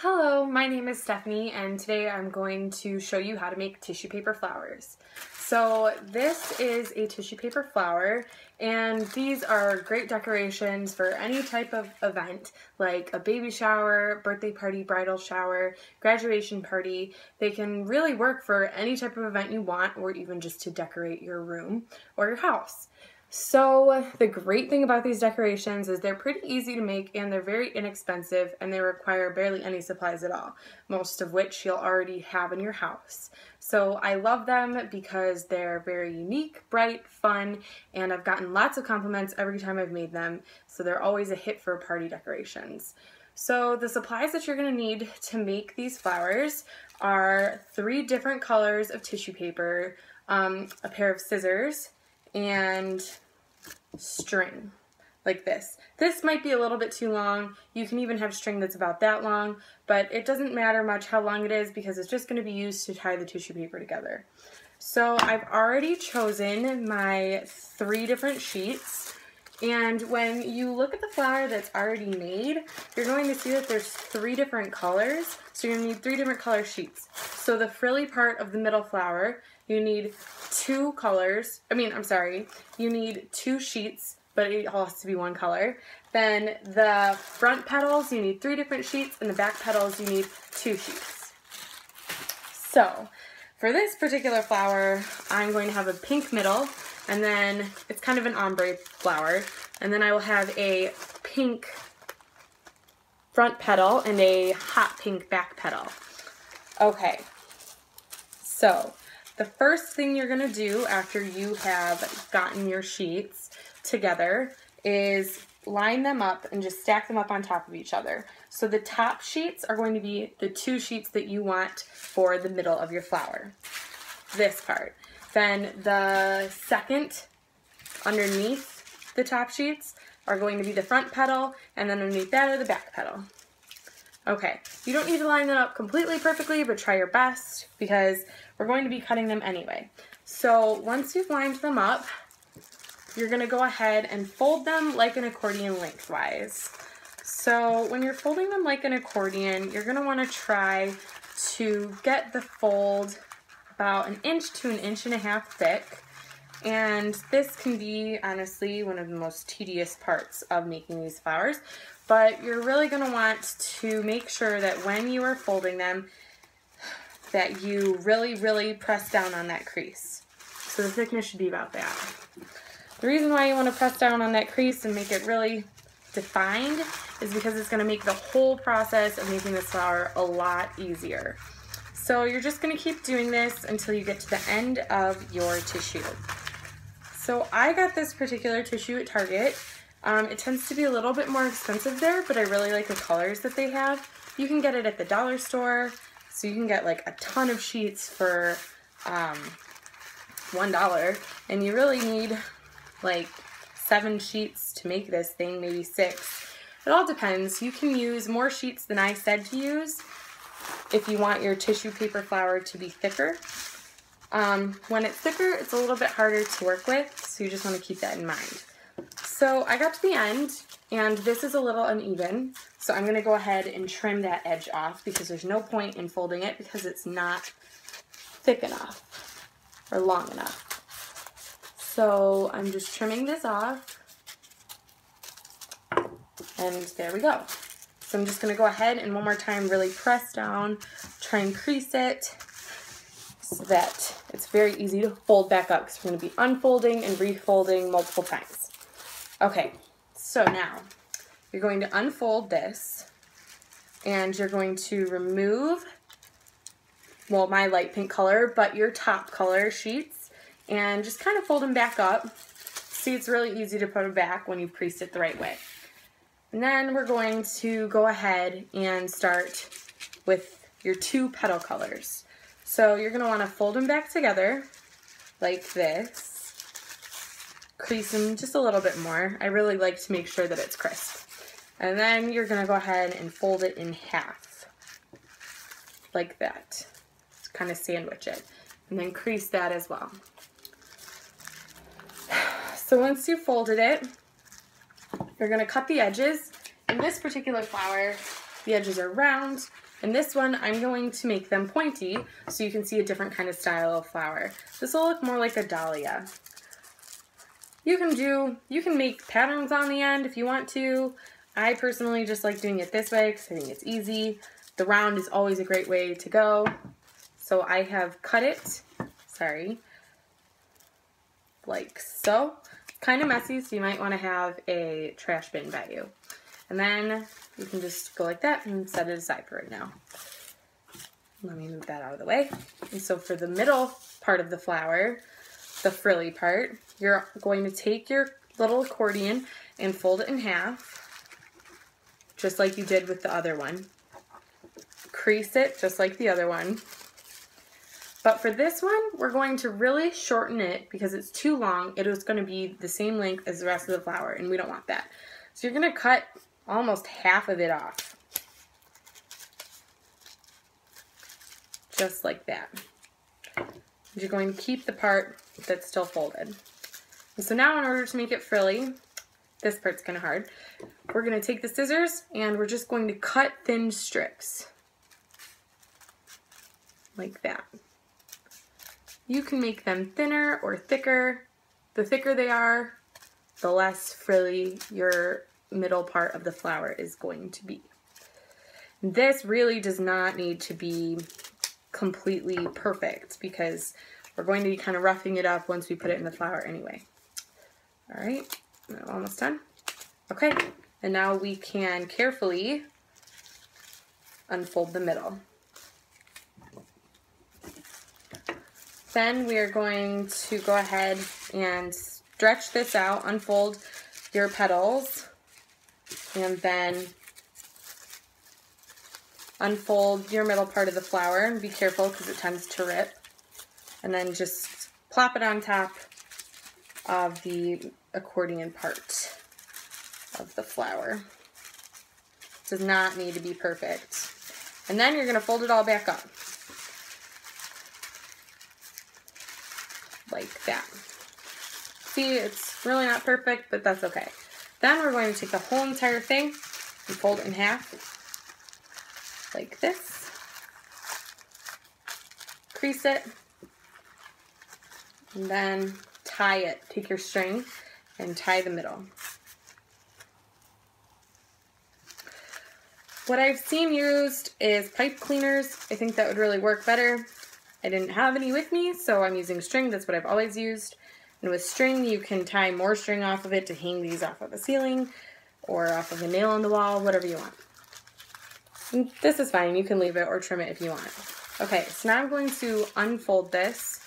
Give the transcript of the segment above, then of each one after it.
Hello, my name is Stephanie and today I'm going to show you how to make tissue paper flowers. So this is a tissue paper flower and these are great decorations for any type of event like a baby shower, birthday party, bridal shower, graduation party. They can really work for any type of event you want or even just to decorate your room or your house. So the great thing about these decorations is they're pretty easy to make and they're very inexpensive and they require barely any supplies at all, most of which you'll already have in your house. So I love them because they're very unique, bright, fun, and I've gotten lots of compliments every time I've made them, so they're always a hit for party decorations. So the supplies that you're going to need to make these flowers are 3 different colors of tissue paper, a pair of scissors, and string like this. This might be a little bit too long. You can even have string that's about that long, but it doesn't matter much how long it is because it's just going to be used to tie the tissue paper together. So I've already chosen my 3 different sheets, and when you look at the flower that's already made, you're going to see that there's 3 different colors, so you're going to need 3 different color sheets. So the frilly part of the middle flower, you need 2 colors, you need 2 sheets, but it all has to be one color. Then the front petals, you need 3 different sheets, and the back petals, you need 2 sheets. So for this particular flower, I'm going to have a pink middle, and then it's kind of an ombre flower, and then I will have a pink front petal and a hot pink back petal. Okay, so the first thing you're going to do after you have gotten your sheets together is line them up and just stack them up on top of each other. So the top sheets are going to be the 2 sheets that you want for the middle of your flower, this part. Then the second underneath the top sheets are going to be the front petal, and then underneath that are the back petal. Okay, you don't need to line them up completely perfectly, but try your best because we're going to be cutting them anyway. So once you've lined them up, you're going to go ahead and fold them like an accordion lengthwise. So when you're folding them like an accordion, you're going to want to try to get the fold about 1 inch to 1.5 inches thick. And this can be, honestly, one of the most tedious parts of making these flowers. But you're really going to want to make sure that when you are folding them, that you really press down on that crease. So the thickness should be about that. The reason why you want to press down on that crease and make it really defined is because it's going to make the whole process of making this flower a lot easier. So you're just going to keep doing this until you get to the end of your tissue. So I got this particular tissue at Target. It tends to be a little bit more expensive there, but I really like the colors that they have. You can get it at the dollar store, so you can get like a ton of sheets for $1, and you really need like 7 sheets to make this thing, maybe 6. It all depends. You can use more sheets than I said to use if you want your tissue paper flower to be thicker. When it's thicker, it's a little bit harder to work with, so you just want to keep that in mind. So I got to the end, and this is a little uneven, so I'm going to go ahead and trim that edge off because there's no point in folding it because it's not thick enough or long enough. So I'm just trimming this off, and there we go. So I'm just going to go ahead and one more time really press down, try and crease it so that it's very easy to fold back up because we're going to be unfolding and refolding multiple times. Okay, so now you're going to unfold this and you're going to remove, well, my light pink color, but your top color sheets, and just kind of fold them back up. See, it's really easy to put them back when you've creased it the right way. And then we're going to go ahead and start with your 2 petal colors. So you're going to want to fold them back together like this. Crease them just a little bit more. I really like to make sure that it's crisp. And then you're going to go ahead and fold it in half like that. Just kind of sandwich it. And then crease that as well. So once you've folded it, you're going to cut the edges. In this particular flower, The edges are round. And this one, I'm going to make them pointy so you can see a different kind of style of flower. This will look more like a dahlia. You can make patterns on the end if you want to. I personally just like doing it this way because I think it's easy. The round is always a great way to go. So I have cut it, like so. Kind of messy, so you might want to have a trash bin by you. And then you can just go like that and set it aside for right now. Let me move that out of the way. And so for the middle part of the flower, the frilly part, you're going to take your little accordion and fold it in half, just like you did with the other one. Crease it just like the other one. But for this one, we're going to really shorten it because it's too long. It is going to be the same length as the rest of the flower, and we don't want that. So you're going to cut almost half of it off. Just like that. You're going to keep the part that's still folded. And so now in order to make it frilly, this part's kind of hard, we're going to take the scissors and we're just going to cut thin strips. Like that. You can make them thinner or thicker. The thicker they are, the less frilly your middle part of the flower is going to be. This really does not need to be completely perfect because we're going to be kind of roughing it up once we put it in the flower anyway. All right, almost done. Okay, and now we can carefully unfold the middle. Then we are going to go ahead and stretch this out, unfold your petals, and then unfold your middle part of the flower, and be careful because it tends to rip. And then just plop it on top of the accordion part of the flower. It does not need to be perfect. And then you're going to fold it all back up. Like that. See, it's really not perfect, but that's okay. Then we're going to take the whole entire thing and fold it in half. Like this. Crease it. And then tie it. Take your string and tie the middle. What I've seen used is pipe cleaners. I think that would really work better. I didn't have any with me, so I'm using string. That's what I've always used. And with string, you can tie more string off of it to hang these off of the ceiling or off of a nail on the wall, whatever you want. And this is fine. You can leave it or trim it if you want. Okay, so now I'm going to unfold this,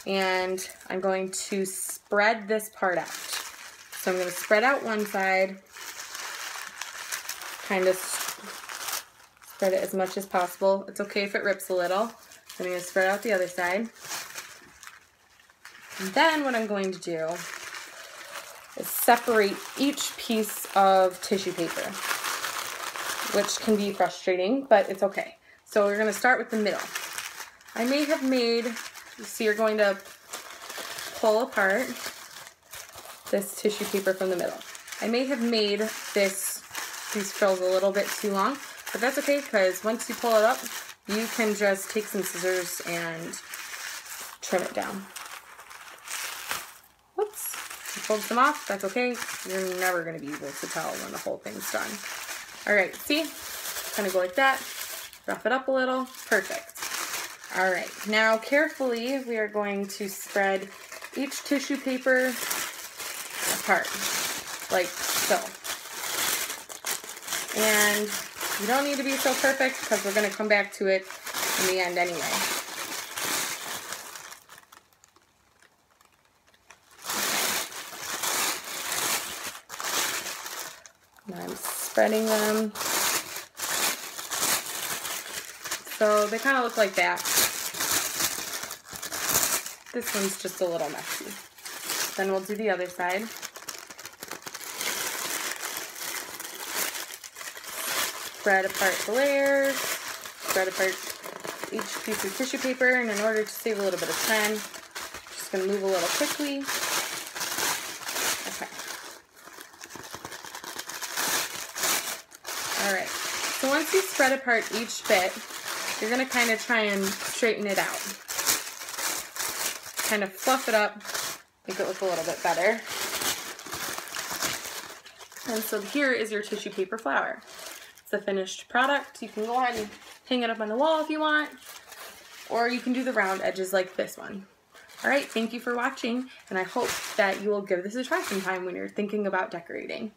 and I'm going to spread this part out. So I'm going to spread out one side, kind of spread it as much as possible. It's okay if it rips a little. Then I'm going to spread out the other side. And then what I'm going to do is separate each piece of tissue paper, which can be frustrating, but it's okay. So we're going to start with the middle. I may have made, so you're going to pull apart this tissue paper from the middle. I may have made these frills a little bit too long, but that's okay because once you pull it up, you can just take some scissors and trim it down. Whoops. You pulled some off, that's okay. You're never going to be able to tell when the whole thing's done. Alright, see? Kind of go like that. Rough it up a little. Perfect. Alright, now carefully we are going to spread each tissue paper apart. Like so. And you don't need to be so perfect because we're going to come back to it in the end anyway. Now I'm spreading them. So they kind of look like that. This one's just a little messy. Then we'll do the other side. Spread apart the layers, spread apart each piece of tissue paper, and in order to save a little bit of time, I'm just going to move a little quickly. Okay. Alright, so once you spread apart each bit, you're going to kind of try and straighten it out. Kind of fluff it up, make it look a little bit better. And so here is your tissue paper flower. It's a finished product. You can go ahead and hang it up on the wall if you want, or you can do the round edges like this one. All right, thank you for watching, and I hope that you will give this a try sometime when you're thinking about decorating.